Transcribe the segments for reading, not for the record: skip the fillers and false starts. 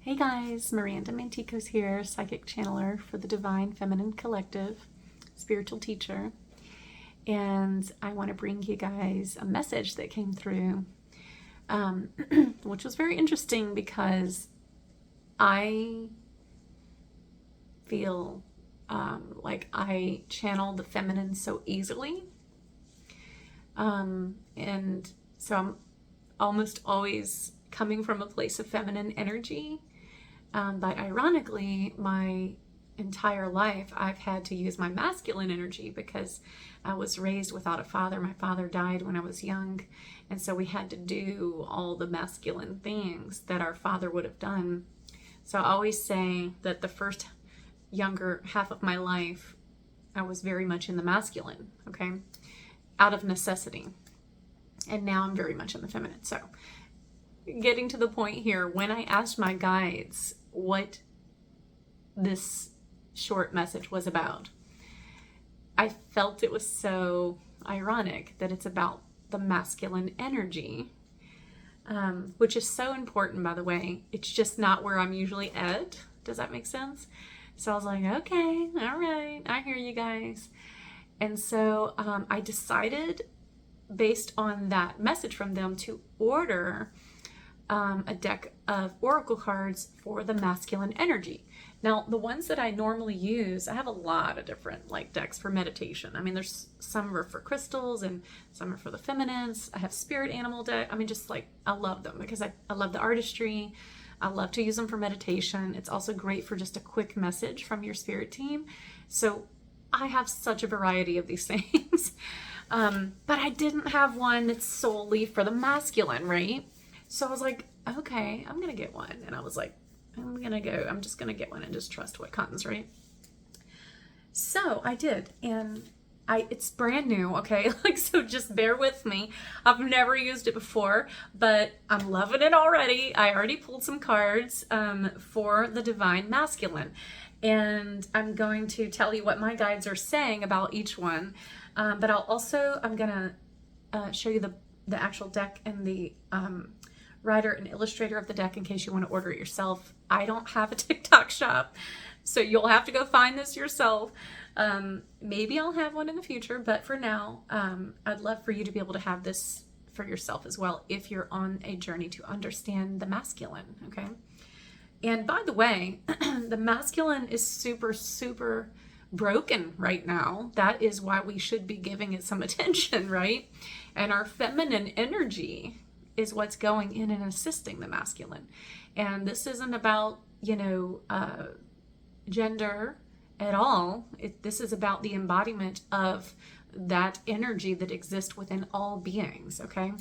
Hey guys, Miranda Manticos here, psychic channeler for the Divine Feminine Collective, spiritual teacher. And I want to bring you guys a message that came through, which was very interesting because I feel like I channel the feminine so easily. And so I'm almost always coming from a place of feminine energy. But ironically, my entire life, I've had to use my masculine energy because I was raised without a father. My father died when I was young. And so we had to do all the masculine things that our father would have done. So I always say that the first younger half of my life, I was very much in the masculine, okay? Out of necessity. And now I'm very much in the feminine. So getting to the point here, when I asked my guides what this short message was about, I felt it was so ironic that it's about the masculine energy, which is so important, by the way. It's just not where I'm usually at. Does that make sense? So I was like, okay, all right, I hear you guys. And so I decided, based on that message from them, to order a deck of oracle cards for the masculine energy. Now, the ones that I normally use, I have a lot of different decks for meditation. I mean, there's some are for crystals and some are for the feminines. I have spirit animal deck. I mean, just I love them because I love the artistry. I love to use them for meditation. It's also great for just a quick message from your spirit team. So I have such a variety of these things. But I didn't have one that's solely for the masculine, right? So I was like, okay, I'm going to get one. And I was like, I'm just going to get one and just trust what comes, right? So I did. And it's brand new, okay? So just bear with me. I've never used it before, but I'm loving it already. I already pulled some cards for the Divine Masculine. And I'm going to tell you what my guides are saying about each one. But I'm going to show you the actual deck and the writer and illustrator of the deck in case you want to order it yourself. I don't have a TikTok shop, so you'll have to go find this yourself. Maybe I'll have one in the future, but for now, I'd love for you to be able to have this for yourself as well if you're on a journey to understand the masculine, okay? And by the way, the masculine is super, super broken right now. That is why we should be giving it some attention, right? And our feminine energy is what's going in and assisting the masculine. And this isn't about, gender at all. This is about the embodiment of that energy that exists within all beings, okay?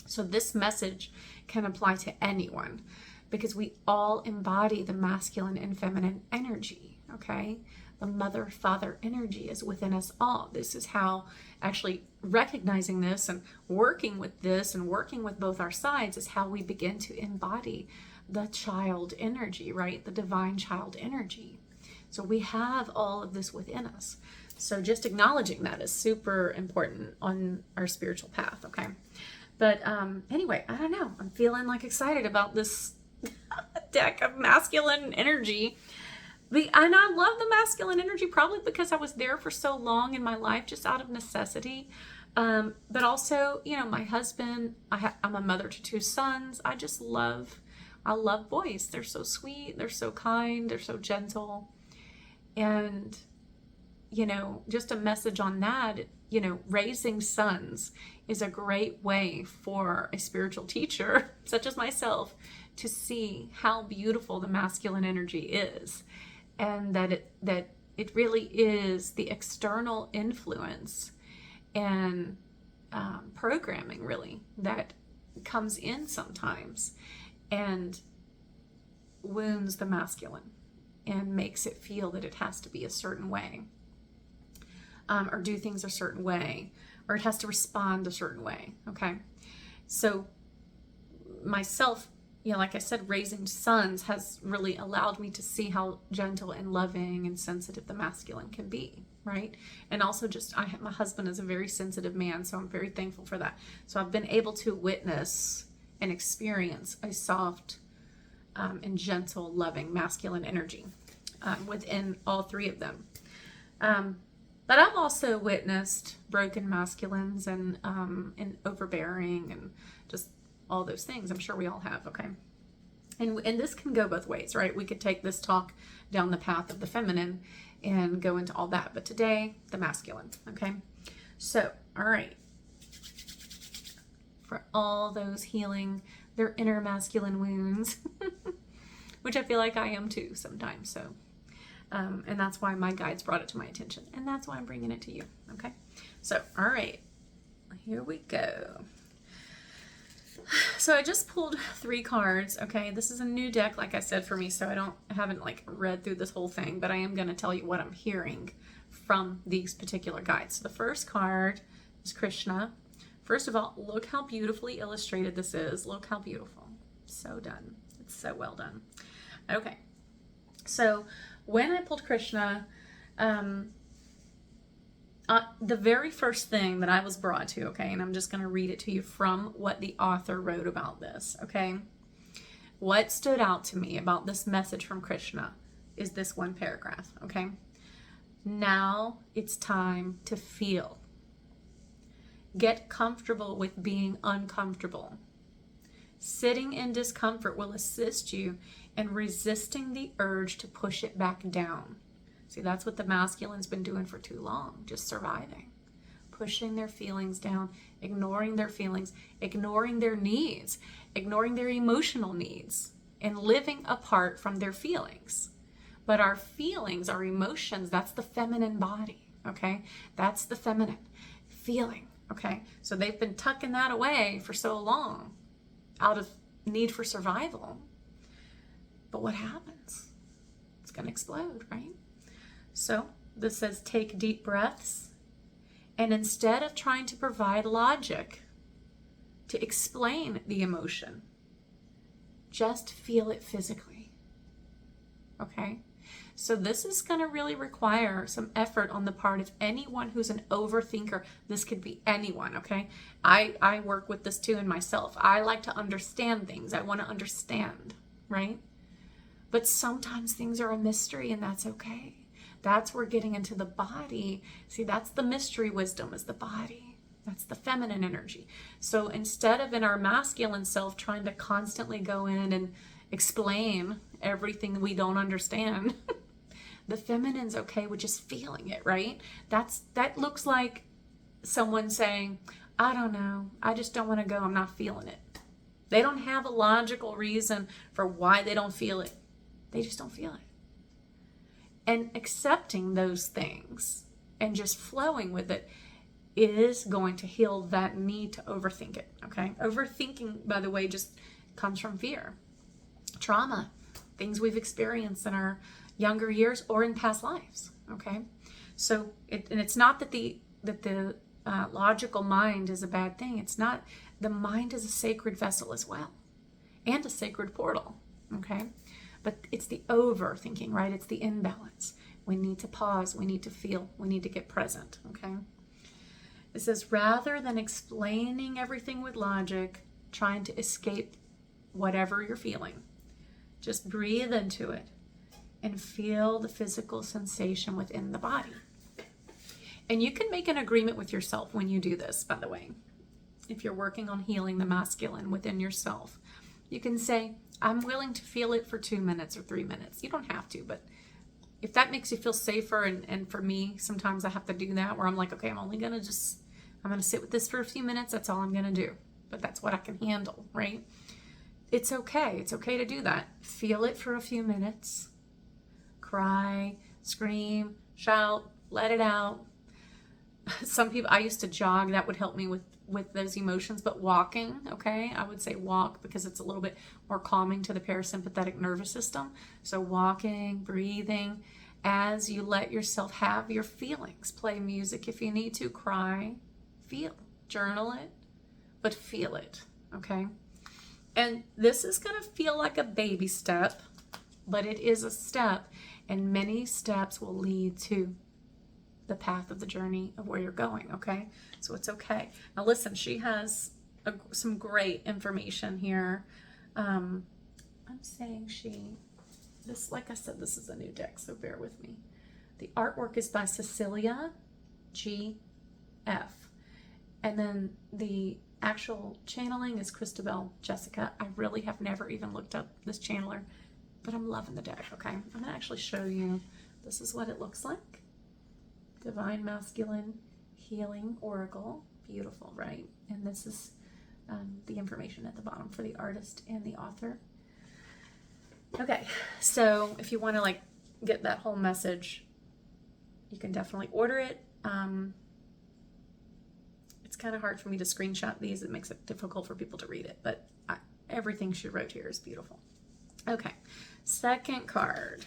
So this message can apply to anyone because we all embody the masculine and feminine energy, okay? The mother, father energy is within us all. This is how actually recognizing this and working with this and working with both our sides is how we begin to embody the child energy, right? The divine child energy. So we have all of this within us. So just acknowledging that is super important on our spiritual path, okay? But anyway, I don't know. I'm feeling excited about this deck of masculine energy. And I love the masculine energy probably because I was there for so long in my life just out of necessity. But also, my husband, I'm a mother to 2 sons. I love boys. They're so sweet. They're so kind. They're so gentle. And, just a message on that, raising sons is a great way for a spiritual teacher such as myself to see how beautiful the masculine energy is. And that it really is the external influence and programming, really, that comes in sometimes and wounds the masculine and makes it feel that it has to be a certain way, or do things a certain way, or it has to respond a certain way, okay? So myself, like I said, raising sons has really allowed me to see how gentle and loving and sensitive the masculine can be, right? And also my husband is a very sensitive man, so I'm very thankful for that. So I've been able to witness and experience a soft and gentle, loving, masculine energy within all three of them. But I've also witnessed broken masculines and overbearing and just all those things. I'm sure we all have, okay? And this can go both ways, right? We could take this talk down the path of the feminine and go into all that. But today, the masculine, okay? So, all right. For all those healing their inner masculine wounds, which I feel like I am too sometimes. So, and that's why my guides brought it to my attention. And that's why I'm bringing it to you, okay? So, all right. Here we go. So I just pulled 3 cards, okay? This is a new deck, like I said, for me, so I haven't like read through this whole thing, but I am going to tell you what I'm hearing from these particular guides. So the first card is Krishna. First of all, look how beautifully illustrated this is. Look how beautiful. So done. It's so well done. Okay. So when I pulled Krishna, the very first thing that I was brought to, okay, and I'm just going to read it to you from what the author wrote about this, okay? What stood out to me about this message from Krishna is this one paragraph, okay? Now it's time to feel. Get comfortable with being uncomfortable. Sitting in discomfort will assist you in resisting the urge to push it back down. See, that's what the masculine's been doing for too long, just surviving. Pushing their feelings down, ignoring their feelings, ignoring their needs, ignoring their emotional needs, and living apart from their feelings. But our feelings, our emotions, that's the feminine body, okay? That's the feminine feeling, okay? So they've been tucking that away for so long out of need for survival. But what happens? It's going to explode, right? So this says take deep breaths, and instead of trying to provide logic to explain the emotion, just feel it physically. Okay? So this is going to really require some effort on the part of anyone who's an overthinker. This could be anyone, okay? I work with this too in myself. I like to understand things. I want to understand, right? But sometimes things are a mystery, and that's okay. That's where getting into the body, see, that's the mystery wisdom, is the body. That's the feminine energy. So instead of in our masculine self trying to constantly go in and explain everything we don't understand, the feminine's okay with just feeling it, right? That looks like someone saying, I don't know, I just don't want to go, I'm not feeling it. They don't have a logical reason for why they don't feel it. They just don't feel it. And accepting those things and just flowing with it is going to heal that need to overthink it, okay? Overthinking, by the way, just comes from fear, trauma, things we've experienced in our younger years or in past lives, okay? So, it's not that the logical mind is a bad thing. It's not. The mind is a sacred vessel as well, and a sacred portal, okay? But it's the overthinking, right? It's the imbalance. We need to pause. We need to feel. We need to get present, okay? It says, rather than explaining everything with logic, trying to escape whatever you're feeling, just breathe into it and feel the physical sensation within the body. And you can make an agreement with yourself when you do this, by the way. If you're working on healing the masculine within yourself, you can say, I'm willing to feel it for 2 minutes or 3 minutes. You don't have to, but if that makes you feel safer, and for me, sometimes I have to do that where I'm like, okay, I'm going to sit with this for a few minutes. That's all I'm going to do. But that's what I can handle, right? It's okay. It's okay to do that. Feel it for a few minutes. Cry, scream, shout, let it out. Some people, I used to jog. That would help me with those emotions, but walking, okay, I would say walk because it's a little bit more calming to the parasympathetic nervous system. So walking, breathing, as you let yourself have your feelings. Play music if you need to, cry, feel, journal it, but feel it, okay? And this is going to feel like a baby step, but it is a step, and many steps will lead to the path of the journey of where you're going, okay? So it's okay. Now listen, she has some great information here. I'm saying this, like I said, this is a new deck, so bear with me. The artwork is by Cecilia G.F. And then the actual channeling is Christabel Jessica. I really have never even looked up this channeler, but I'm loving the deck, okay? I'm going to actually show you. This is what it looks like. Divine Masculine Healing Oracle. Beautiful, right? And this is the information at the bottom for the artist and the author. Okay, so if you want to like get that whole message, you can definitely order it. It's kind of hard for me to screenshot these. It makes it difficult for people to read it, but everything she wrote here is beautiful. Okay, second card.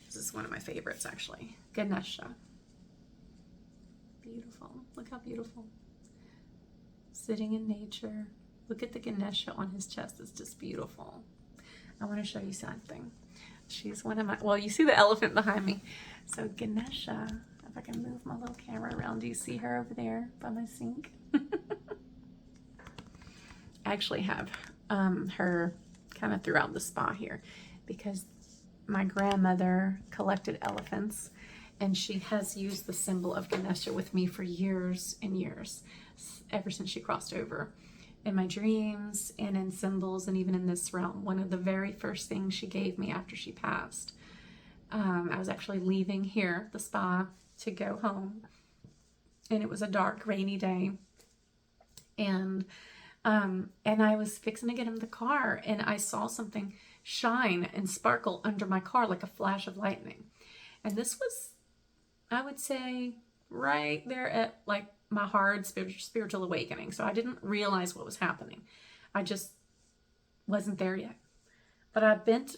This is one of my favorites, actually. Ganesha. Beautiful. Look how beautiful. Sitting in nature. Look at the Ganesha on his chest. It's just beautiful. I want to show you something. She's one of my, well, you see the elephant behind me. So Ganesha, if I can move my little camera around, do you see her over there by my sink? I actually have her kind of throughout the spa here because my grandmother collected elephants and she has used the symbol of Ganesha with me for years and years, ever since she crossed over. In my dreams and in symbols and even in this realm. One of the very first things she gave me after she passed, I was actually leaving here, the spa, to go home. And it was a dark, rainy day. And I was fixing to get in the car and I saw something shine and sparkle under my car like a flash of lightning. And this was, I would say, right there at like my hard spiritual awakening. So I didn't realize what was happening. I just wasn't there yet. But I bent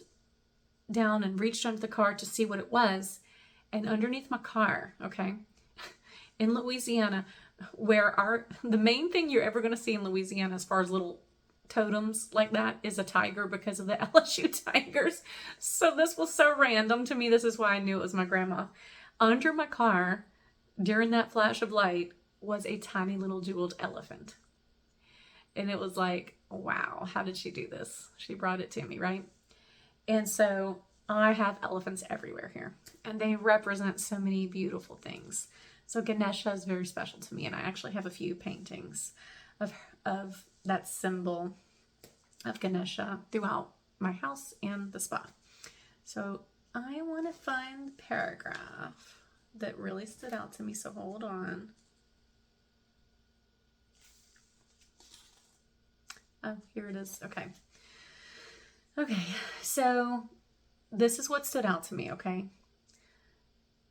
down and reached under the car to see what it was. And underneath my car, okay, in Louisiana, where the main thing you're ever going to see in Louisiana as far as little totems like that is a tiger because of the LSU Tigers. So this was so random to me. This is why I knew it was my grandma. Under my car, during that flash of light, was a tiny little jeweled elephant. And it was like, wow, how did she do this? She brought it to me, right? And so I have elephants everywhere here. And they represent so many beautiful things. So Ganesha is very special to me. And I actually have a few paintings of that symbol of Ganesha throughout my house and the spa. So I want to find the paragraph that really stood out to me. So hold on. Oh, here it is. Okay. Okay, so this is what stood out to me, okay?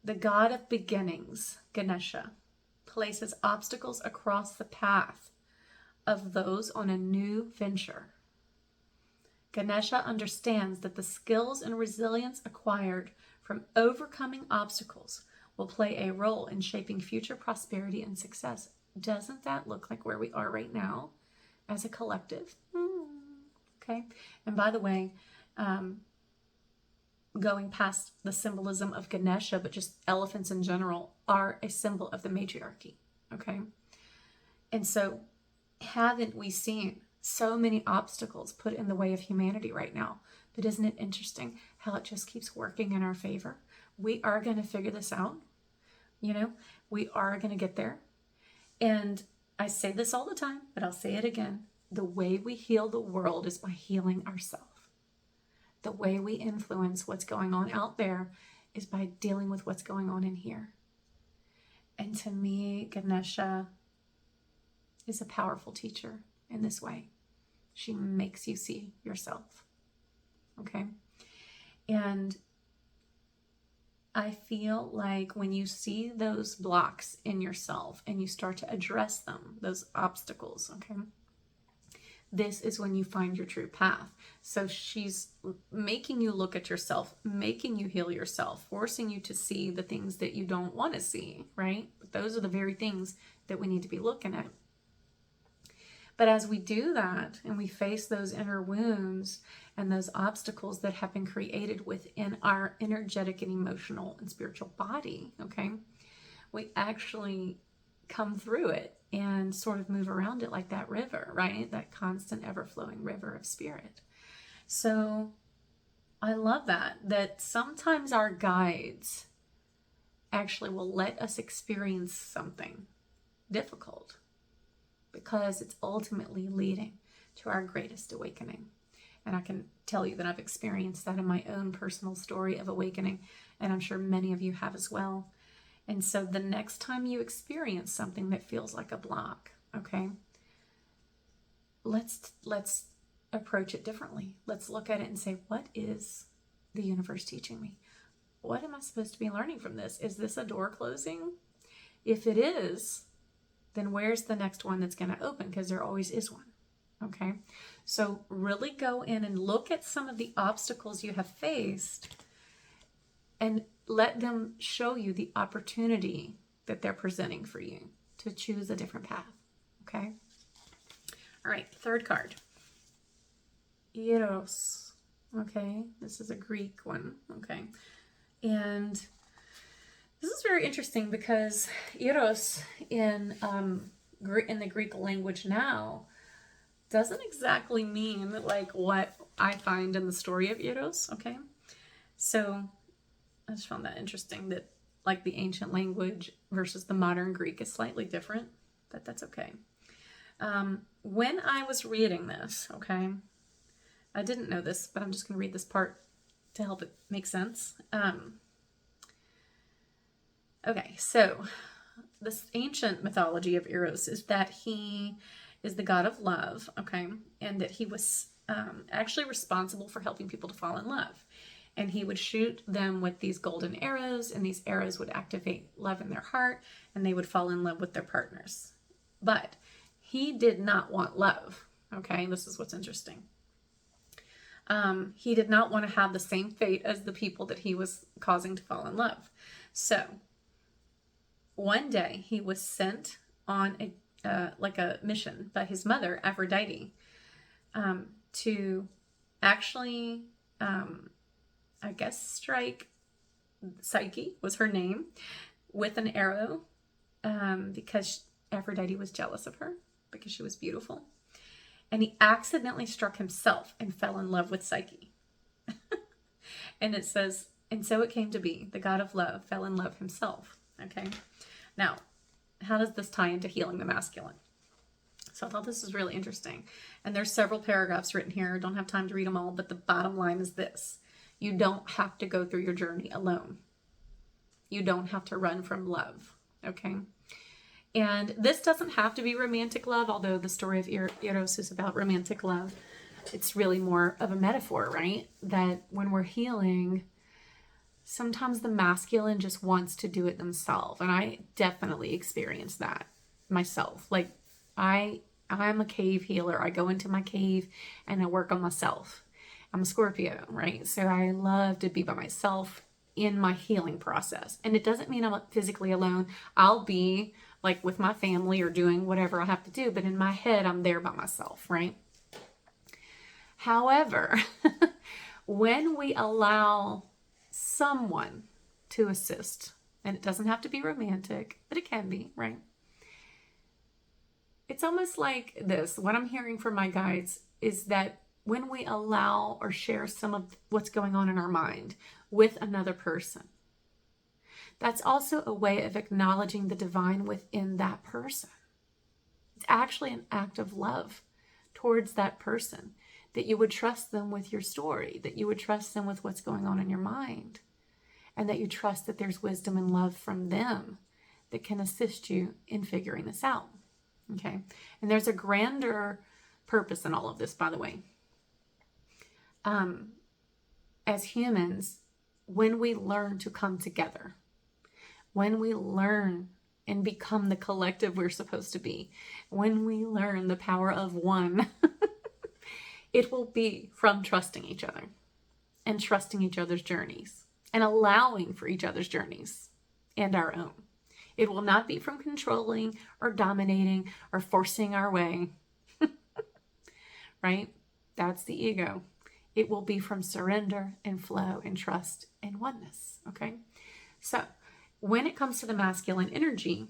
The god of beginnings, Ganesha, places obstacles across the path of those on a new venture. Ganesha understands that the skills and resilience acquired from overcoming obstacles will play a role in shaping future prosperity and success. Doesn't that look like where we are right now as a collective? Okay. And by the way, going past the symbolism of Ganesha, but just elephants in general are a symbol of the matriarchy. Okay. And so haven't we seen so many obstacles put in the way of humanity right now? But isn't it interesting how it just keeps working in our favor? We are going to figure this out. You know, we are going to get there. And I say this all the time, but I'll say it again. The way we heal the world is by healing ourselves. The way we influence what's going on out there is by dealing with what's going on in here. And to me, Ganesha is a powerful teacher in this way. She makes you see yourself. Okay? And I feel like when you see those blocks in yourself and you start to address them, those obstacles, okay? This is when you find your true path. So she's making you look at yourself, making you heal yourself, forcing you to see the things that you don't want to see, right? But those are the very things that we need to be looking at. But as we do that and we face those inner wounds and those obstacles that have been created within our energetic and emotional and spiritual body, okay, we actually come through it and sort of move around it like that river, right? That constant ever-flowing river of spirit. So I love that sometimes our guides actually will let us experience something difficult because it's ultimately leading to our greatest awakening. And I can tell you that I've experienced that in my own personal story of awakening, and I'm sure many of you have as well. And so the next time you experience something that feels like a block, okay, let's approach it differently. Let's look at it and say, what is the universe teaching me? What am I supposed to be learning from this? Is this a door closing? If it is, then where's the next one that's going to open? Because there always is one. Okay, so really go in and look at some of the obstacles you have faced and let them show you the opportunity that they're presenting for you to choose a different path. Okay, all right, third card. Eros. Okay, this is a Greek one. Okay, and this is very interesting because Eros in the Greek language now doesn't exactly mean like what I find in the story of Eros, okay? So I just found that interesting that like the ancient language versus the modern Greek is slightly different, but that's okay. When I was reading this, okay, I didn't know this, but I'm just going to read this part to help it make sense. Okay, so this ancient mythology of Eros is that he is the god of love, okay, and that he was actually responsible for helping people to fall in love. And he would shoot them with these golden arrows, and these arrows would activate love in their heart, and they would fall in love with their partners. But he did not want love, okay? This is what's interesting. He did not want to have the same fate as the people that he was causing to fall in love. So one day he was sent on a mission by his mother, Aphrodite, to actually, I guess, strike Psyche, was her name, with an arrow, because Aphrodite was jealous of her because she was beautiful. And he accidentally struck himself and fell in love with Psyche. And it says, and so it came to be, the god of love fell in love himself. Okay. Now, how does this tie into healing the masculine? So I thought this was really interesting. And there's several paragraphs written here. I don't have time to read them all, but the bottom line is this. You don't have to go through your journey alone. You don't have to run from love, okay? And this doesn't have to be romantic love, although the story of Eros is about romantic love. It's really more of a metaphor, right? That when we're healing, sometimes the masculine just wants to do it themselves. And I definitely experienced that myself. Like I'm a cave healer. I go into my cave and I work on myself. I'm a Scorpio, right? So I love to be by myself in my healing process. And it doesn't mean I'm physically alone. I'll be like with my family or doing whatever I have to do, but in my head, I'm there by myself, right? However, when we allow someone to assist, and it doesn't have to be romantic, but it can be, right? It's almost like this. What I'm hearing from my guides is that when we allow or share some of what's going on in our mind with another person, that's also a way of acknowledging the divine within that person. It's actually an act of love towards that person, that you would trust them with your story, that you would trust them with what's going on in your mind, and that you trust that there's wisdom and love from them that can assist you in figuring this out. Okay? And there's a grander purpose in all of this, by the way. As humans, when we learn to come together, when we learn and become the collective we're supposed to be, when we learn the power of one, it will be from trusting each other and trusting each other's journeys and allowing for each other's journeys and our own. It will not be from controlling or dominating or forcing our way, right? That's the ego. It will be from surrender and flow and trust and oneness, okay? So when it comes to the masculine energy,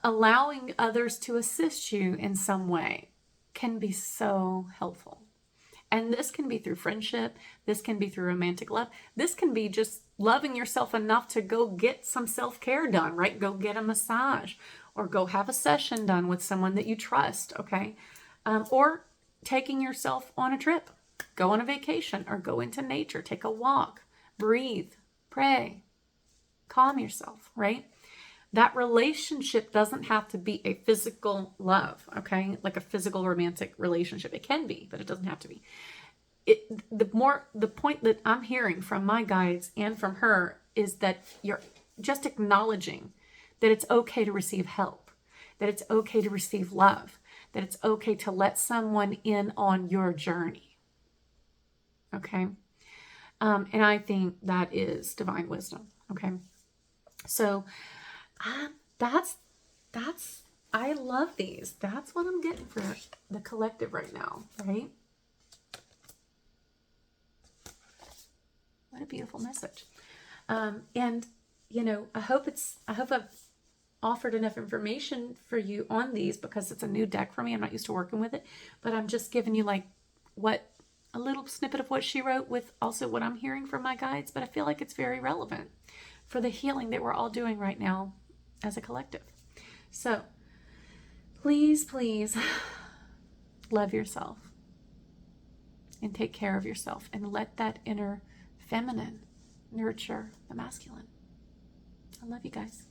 allowing others to assist you in some way can be so helpful. And this can be through friendship. This can be through romantic love. This can be just loving yourself enough to go get some self-care done, right? Go get a massage or go have a session done with someone that you trust, okay? Or taking yourself on a trip. Go on a vacation or go into nature. Take a walk. Breathe. Pray. Calm yourself, right? That relationship doesn't have to be a physical love, okay? Like a physical romantic relationship. It can be, but it doesn't have to be. The point that I'm hearing from my guides and from her is that you're just acknowledging that it's okay to receive help, that it's okay to receive love, that it's okay to let someone in on your journey, okay? And I think that is divine wisdom, okay? So that's I love these. That's what I'm getting for the collective right now, right? What a beautiful message. And you know, I hope I've offered enough information for you on these, because it's a new deck for me. I'm not used to working with it, but I'm just giving you like a little snippet of what she wrote with also what I'm hearing from my guides, but I feel like it's very relevant for the healing that we're all doing right now as a collective. So please, please love yourself and take care of yourself and let that inner feminine nurture the masculine. I love you guys.